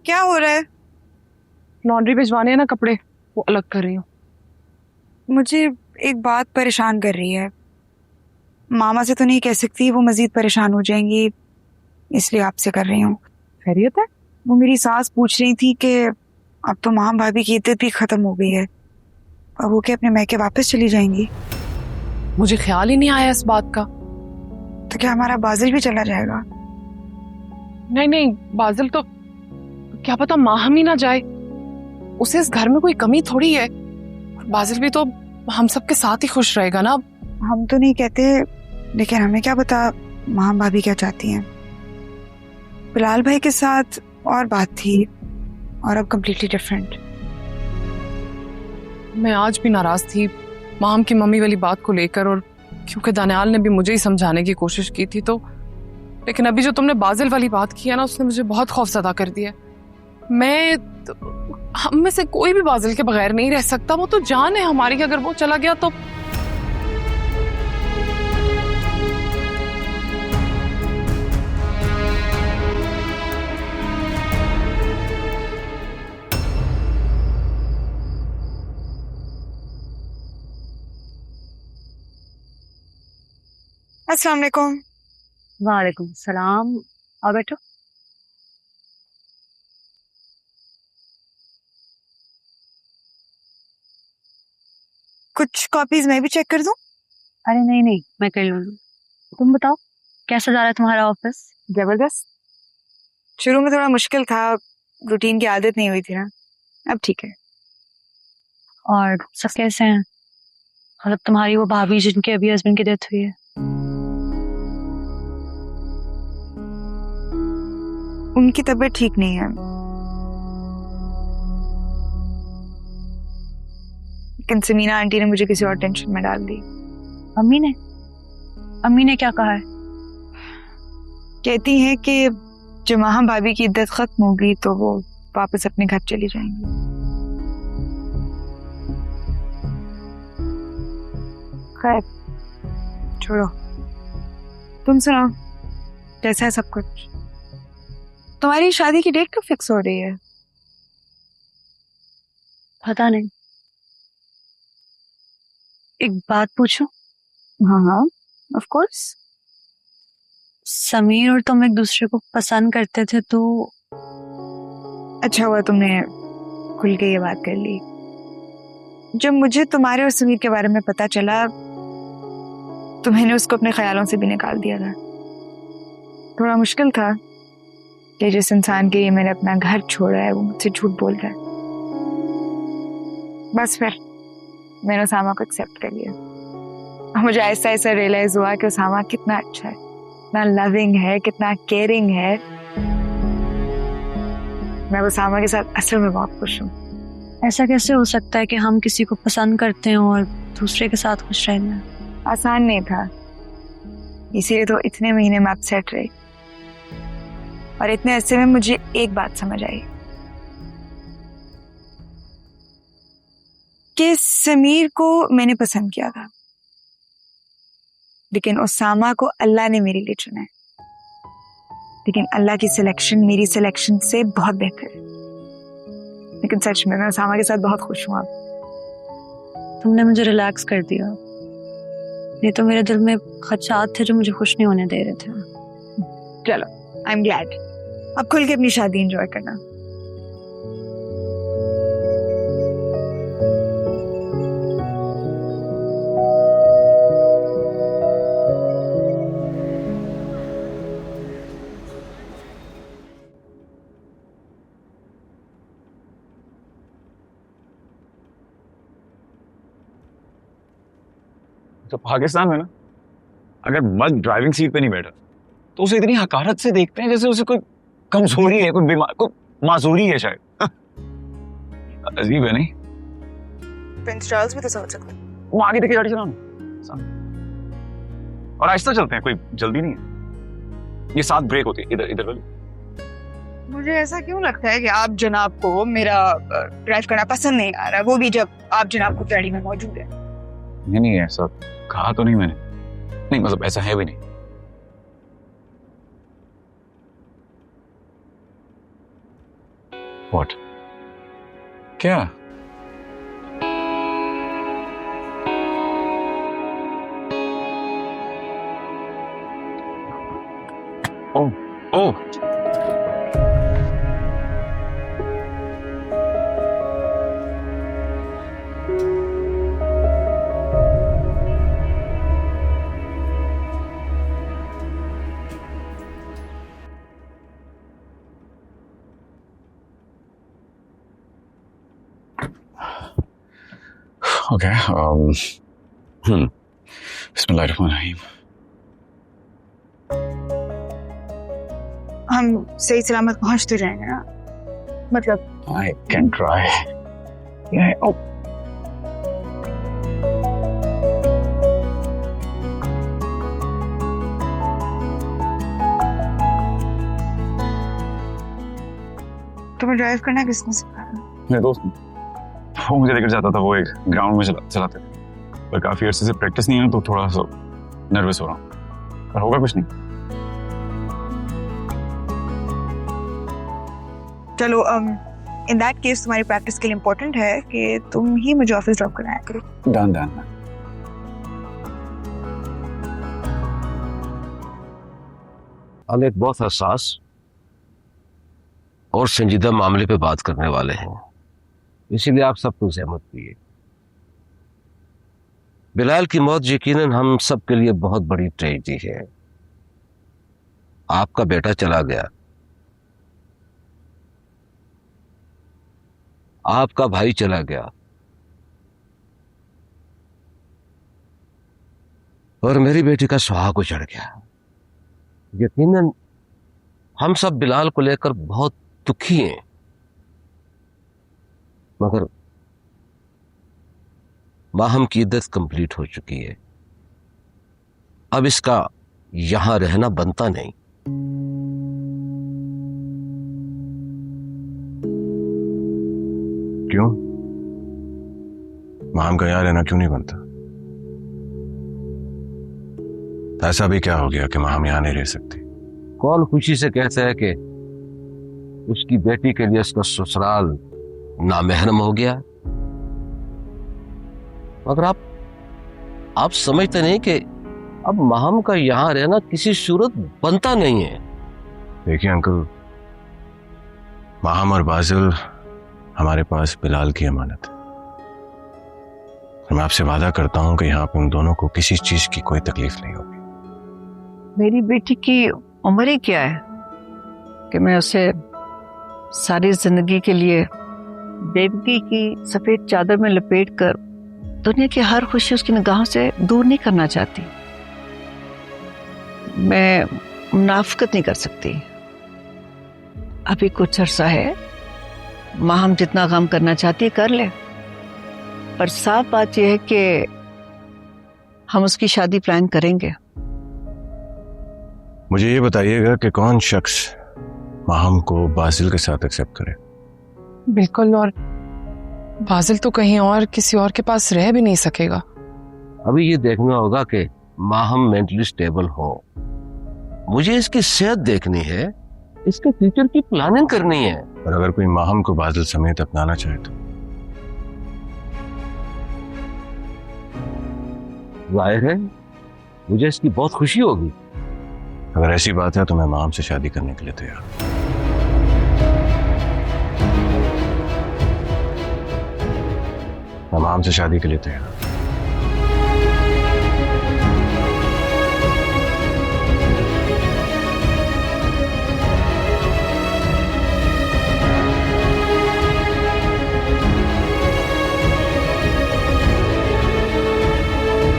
क्या हो रहा है? लॉन्ड्री भिजवाने हैं ना कपड़े, वो अलग कर रही हूँ। मुझे एक बात परेशान कर रही है। मामा से तो नहीं कह सकती, वो मजीद परेशान हो जाएंगी, इसलिए आपसे कर रही हूँ। खैरियत है? वो मेरी सास पूछ रही थी कि अब तो माँ भाभी की इद्दत भी खत्म हो गई है, अब वो क्या अपने मैके वापस चली जाएंगी? मुझे ख्याल ही नहीं आया इस बात का। तो क्या हमारा बाजिल भी चला जाएगा? नहीं नहीं, बाजिल तो क्या पता माहम ही ना जाए। उसे इस घर में कोई कमी थोड़ी है। बाजिल भी तो हम सबके साथ ही खुश रहेगा ना। हम तो नहीं कहते, लेकिन हमें क्या पता माँ भाभी क्या चाहती हैं। बिलाल भाई के साथ और बात थी, और अब कम्प्लीटली डिफरेंट। मैं आज भी नाराज थी माहम की मम्मी वाली बात को लेकर, और क्योंकि दानियाल ने भी मुझे ही समझाने की कोशिश की थी तो। लेकिन अभी जो तुमने बाजिल वाली बात की है ना, उसने मुझे बहुत खौफजदा कर दिया। हम में से कोई भी बाजिल के बगैर नहीं रह सकता। वो तो जान है हमारी, अगर वो चला गया तो। अस्सलाम वालेकुम। वालेकुम सलाम। और बैठो। कुछ कॉपीज मैं भी चेक कर दूं? अरे नहीं नहीं, मैं कर लूंगी। तुम बताओ, कैसा जा रहा है तुम्हारा ऑफिस? जबरदस्त। शुरू में थोड़ा मुश्किल था, रूटीन की आदत नहीं हुई थी ना, अब ठीक है। और सब कैसे हैं? मतलब तुम्हारी वो भाभी जिनके अभी हस्बैंड की डेथ हुई है। उनकी तबीयत ठीक नहीं है, लेकिन समीना आंटी ने मुझे किसी और टेंशन में डाल दी। अम्मी ने? अम्मी ने क्या कहा है? कहती हैं कि जब माँ भाभी की इद्दत खत्म होगी तो वो वापस अपने घर चली जाएंगी। खैर छोड़ो, तुम सुनाओ, कैसा है सब कुछ? तुम्हारी शादी की डेट कब फिक्स हो रही है? पता नहीं। एक बात पूछूं? हाँ हाँ, ऑफ कोर्स। समीर और तुम एक दूसरे को पसंद करते थे तो? अच्छा हुआ तुमने खुल के ये बात कर ली। जब मुझे तुम्हारे और समीर के बारे में पता चला तो मैंने उसको अपने ख्यालों से भी निकाल दिया था। थोड़ा मुश्किल था कि जिस इंसान के लिए मैंने अपना घर छोड़ा है वो मुझसे झूठ बोल रहा है। बस फिर मैंने उसामा को एक्सेप्ट कर लिया, और मुझे ऐसा ऐसा रियलाइज हुआ कि उसामा कितना अच्छा है, कितना लविंग है, कितना केयरिंग है। मैं उसामा के साथ असल में बहुत खुश हूँ। ऐसा कैसे हो सकता है कि हम किसी को पसंद करते हैं और दूसरे के साथ खुश रहना? आसान नहीं था, इसीलिए तो इतने महीने में अपसेट रही। और इतने अरसे में मुझे एक बात समझ आई कि समीर को मैंने पसंद किया था, लेकिन उसामा को अल्लाह ने मेरे लिए चुना है। लेकिन अल्लाह की सिलेक्शन मेरी सिलेक्शन से बहुत बेहतर है। लेकिन सच में मैं उसामा के साथ बहुत खुश हूँ अब। तुमने मुझे रिलैक्स कर दिया। ये तो मेरे दिल में खदशात थे जो मुझे खुश नहीं होने दे रहे थे। चलो, आई एम ग्लैड। अब खुल के अपनी शादी एंजॉय करना। तो पाकिस्तान में ना, अगर मर्द ड्राइविंग सीट पे नहीं बैठा तो उसे इतनी हकारत से देखते हैं जैसे उसे कोई कमजोरी है, कोई बीमार, कोई माजूरी है शायद। अजीब है नहीं? प्रिंस चार्ल्स भी तो समझ सकते। वो आगे देखे गाड़ी चलाओ ना, और आहिस्ता चलते हैं, कोई जल्दी नहीं है। ये 7 ब्रेक होती है, इधर इधर वाली। मुझे ऐसा क्यों लगता है कि आप जनाब को मेरा ड्राइव करना पसंद नहीं आ रहा, वो भी जब आप जनाब को गाड़ी में मौजूद है। नहीं ऐसा कहा तो नहीं मैंने, नहीं मतलब ऐसा है भी नहीं। व्हाट? क्या? ओह ओह ओके बिस्मिल्लाहिर्रहमानिर्रहीम। हम सही सलामत पहुंचते रहेंगे ना, मतलब I can try. Yeah. Oh. तुम्हें ड्राइव करना किसने सिखाया? मेरे दोस्त वो मुझे लेकर जाता था, वो एक ग्राउंड में चलाते थे, पर काफी अरसे से प्रैक्टिस नहीं है तो थोड़ा सा नर्वस हो रहा हूँ, पर होगा कुछ नहीं। चलो इन दैट केस तुम्हारी प्रैक्टिस के लिए इम्पोर्टेंट है कि तुम ही मुझे ऑफिस ड्रॉप कराया करो। Done done. हम एक बहुत हसास और संजीदा मामले पे बात करने वाले हैं, इसीलिए आप सबको सहमत किए। बिलाल की मौत यकीनन हम सब के लिए बहुत बड़ी ट्रेजेडी है। आपका बेटा चला गया, आपका भाई चला गया, और मेरी बेटी का सुहाग उजड़ गया। यकीनन हम सब बिलाल को लेकर बहुत दुखी हैं, मगर माहम की इद्दत कंप्लीट हो चुकी है, अब इसका यहां रहना बनता नहीं। क्यों? माम का यहाँ रहना क्यों नहीं बनता? ऐसा भी क्या हो गया कि माम यहाँ नहीं रह सकती? कौन खुशी से कहता है कि उसकी बेटी के लिए उसका ससुराल नामहरम हो गया? मगर आप समझते नहीं कि अब माहम का यहां रहना किसी सूरत बनता नहीं है। देखिए अंकल, माहम और बाजिल हमारे पास बिलाल की अमानत है, और मैं आपसे वादा करता हूं कि यहाँ पे उन दोनों को किसी चीज की कोई तकलीफ नहीं होगी। मेरी बेटी की उम्र ही क्या है कि मैं उसे सारी जिंदगी के लिए बेबकी की सफेद चादर में लपेट कर दुनिया की हर खुशी उसकी निगाहों से दूर नहीं करना चाहती। मैं मुनाफिकत नहीं कर सकती। अभी कुछ अरसा है, माँ हम जितना काम करना चाहती है कर ले, पर साफ बात यह है कि हम उसकी शादी प्लान करेंगे। मुझे ये बताइएगा कि कौन शख्स माहम को बाजिल के साथ एक्सेप्ट करे? बिल्कुल, और बाजिल तो कहीं और किसी और के पास रह भी नहीं सकेगा। अभी ये देखना होगा कि माहम मेंटली स्टेबल हो। मुझे इसकी सेहत देखनी है, इसके फ्यूचर की प्लानिंग करनी है। और अगर कोई माहम को बाजिल समेत अपनाना चाहे तो? जाहिर है मुझे इसकी बहुत खुशी होगी। अगर ऐसी बात है तो मैं माहम से शादी करने के लिए तैयार हूं। मैं माहम से शादी के लिए तैयार हूं।